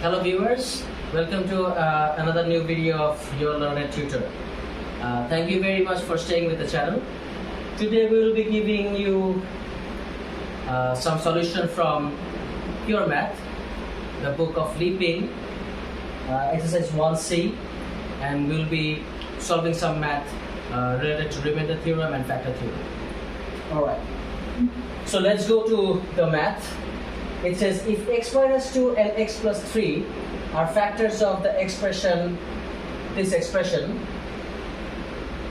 Hello viewers, welcome to another new video of Your Learner Tutor. Thank you very much for staying with the channel. Today we will be giving you some solution from Pure Math, the book of Peng, exercise 1C, and we will be solving some math related to remainder theorem and factor theorem. Alright, so let's go to the math. It says if x minus 2 and x plus 3 are factors of the expression, this expression,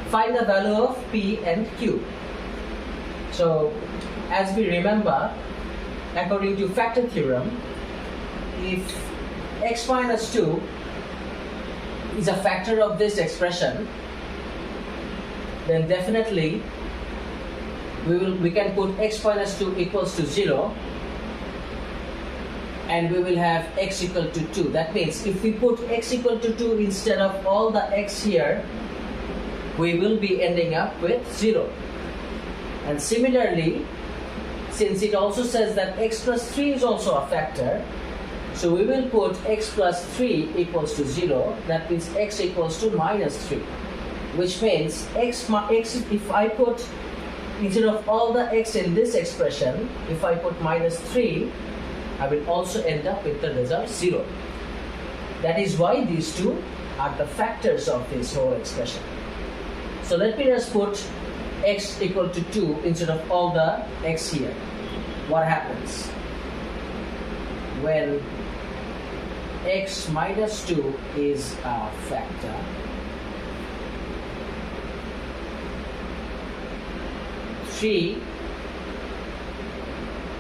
find the value of p and q. So as we remember, according to factor theorem, if x minus 2 is a factor of this expression, then definitely we can put x minus 2 equals to 0, and we will have x equal to 2. That means if we put x equal to 2 instead of all the x here, we will be ending up with 0. And similarly, since it also says that x plus 3 is also a factor, so we will put x plus 3 equals to 0. That means x equals to minus 3, which means x if I put, instead of all the x in this expression, if I put minus 3, I will also end up with the result 0. That is why these two are the factors of this whole expression. So let me just put x equal to 2 instead of all the x here. What happens when x minus 2 is a factor? Three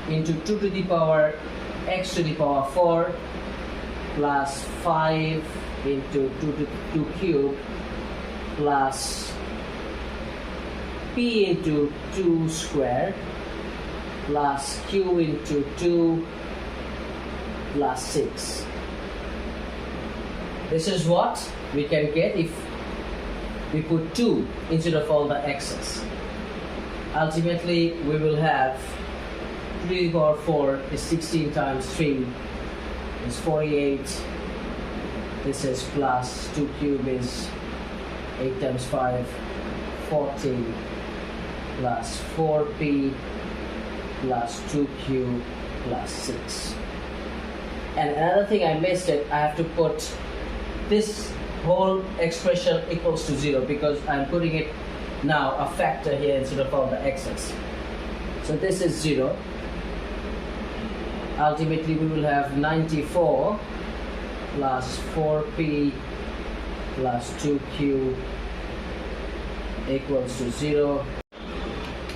into 2 to the power x to the power 4 plus 5 into 2 to 2 cube plus p into 2 square plus q into 2 plus 6. This is what we can get if we put 2 instead of all the x's. Ultimately, we will have 3 to the power 4 is 16 times 3 is 48. This is plus 2 cube is 8 times 5, 40 plus 4p plus 2q plus 6. And another thing I missed it, I have to put this whole expression equals to 0 because I'm putting it now a factor here instead of all the x's. So this is 0. Ultimately we will have 94 plus 4p plus 2q equals to 0.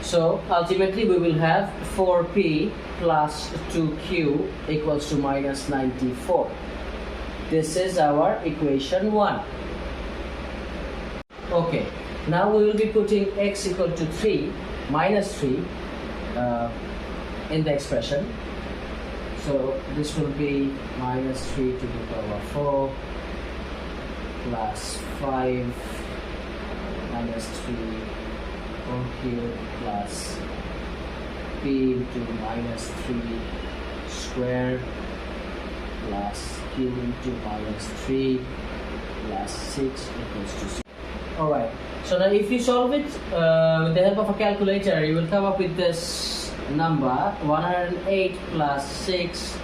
So ultimately we will have 4p plus 2q equals to minus 94. This is our equation 1. Okay, now we will be putting x equal to 3 minus 3 in the expression. So this will be minus 3 to the power 4 plus 5 minus 3 whole cube plus p into minus 3 square plus q into minus 3 plus 6 equals to 0. Alright, so now if you solve it with the help of a calculator, you will come up with this number 108 plus 6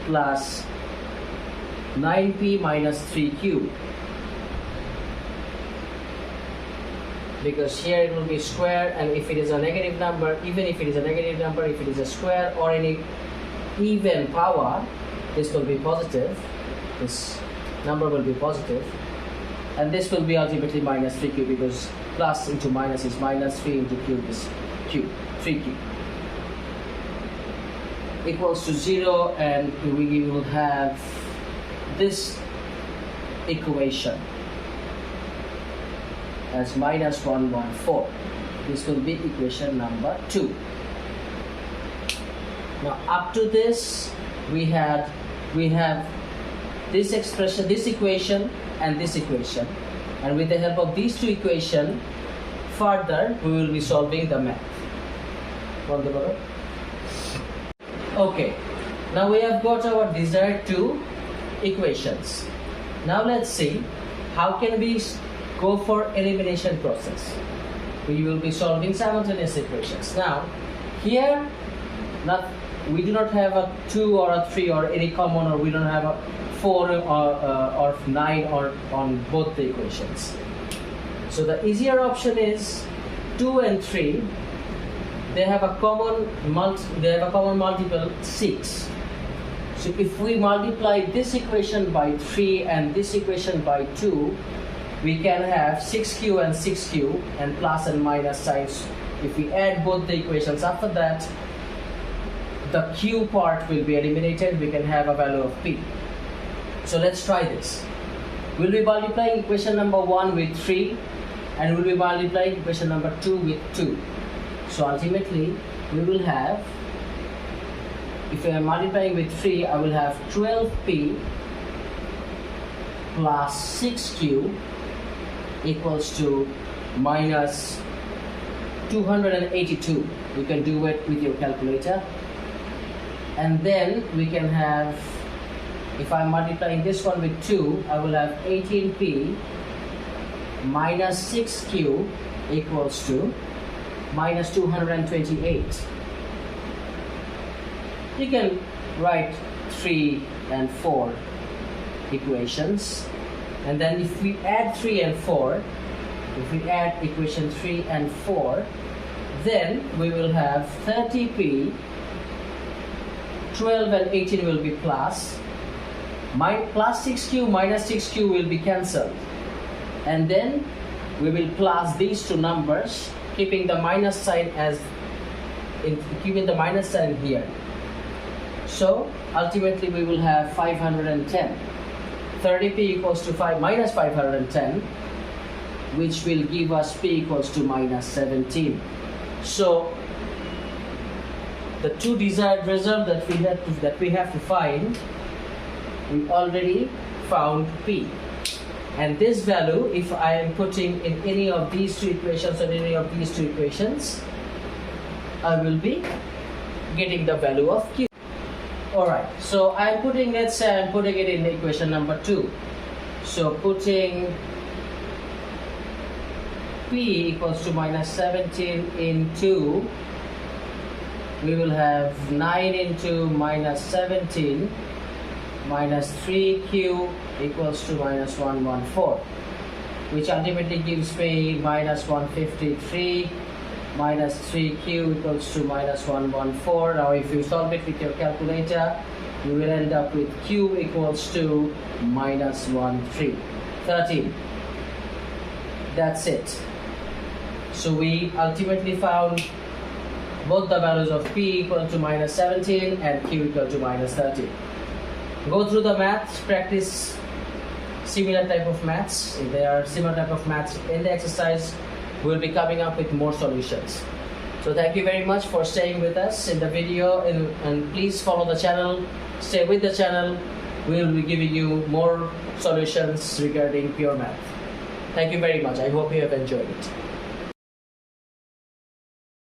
plus 9p minus 3q, because here it will be square, and if it is a negative number, even if it is a negative number, if it is a square or any even power, this will be positive, this number will be positive, and this will be ultimately minus 3q because plus into minus is minus, 3 into cube is q, 3q equals to 0, and we will have this equation as minus 114. This will be equation number 2. Now up to this we have this expression, this equation and this equation, and with the help of these two equations further we will be solving the math. Okay, now we have got our desired 2 equations. Now let's see how can we go for elimination process. We will be solving simultaneous equations. Now here we do not have a 2 or a 3 or any common, or we don't have a 4 or 9 or on both the equations. So the easier option is 2 and 3. They have a common multiple 6. So if we multiply this equation by 3 and this equation by 2, we can have 6q and 6q and plus and minus signs. If we add both the equations, after that the q part will be eliminated. We can have a value of p. So let's try this. We'll be multiplying equation number 1 with 3, and we'll be multiplying equation number 2 with 2. So ultimately we will have, if I am multiplying with 3, I will have 12p plus 6q equals to minus 282. You can do it with your calculator. And then we can have, if I'm multiplying this one with 2, I will have 18p minus 6q equals to minus 228. You can write 3 and 4 equations, and then if we add 3 and 4, if we add equation 3 and 4, then we will have 30p, 12 and 18 will be plus, plus 6q minus 6q will be cancelled, and then we will plus these two numbers, keeping the minus sign here. So ultimately we will have 510. 30p equals to minus 510, which will give us p equals to minus 17. So the two desired result that we have to find, we already found p. And this value, if I am putting in any of these two equations or any of these two equations, I will be getting the value of q. Alright, so let's say I'm putting it in equation number 2. So putting p equals to minus 17 into, we will have 9 into minus 17 minus 3q equals to minus 114, which ultimately gives me minus 153 minus 3q equals to minus 114. Now if you solve it with your calculator, you will end up with q equals to minus 13. That's it. So we ultimately found both the values of p equal to minus 17 and q equal to minus 13. Go through the maths, practice similar type of maths. If there are similar type of maths in the exercise, we'll be coming up with more solutions. So thank you very much for staying with us in the video, and please follow the channel, stay with the channel. We will be giving you more solutions regarding pure math. Thank you very much. I hope you have enjoyed it.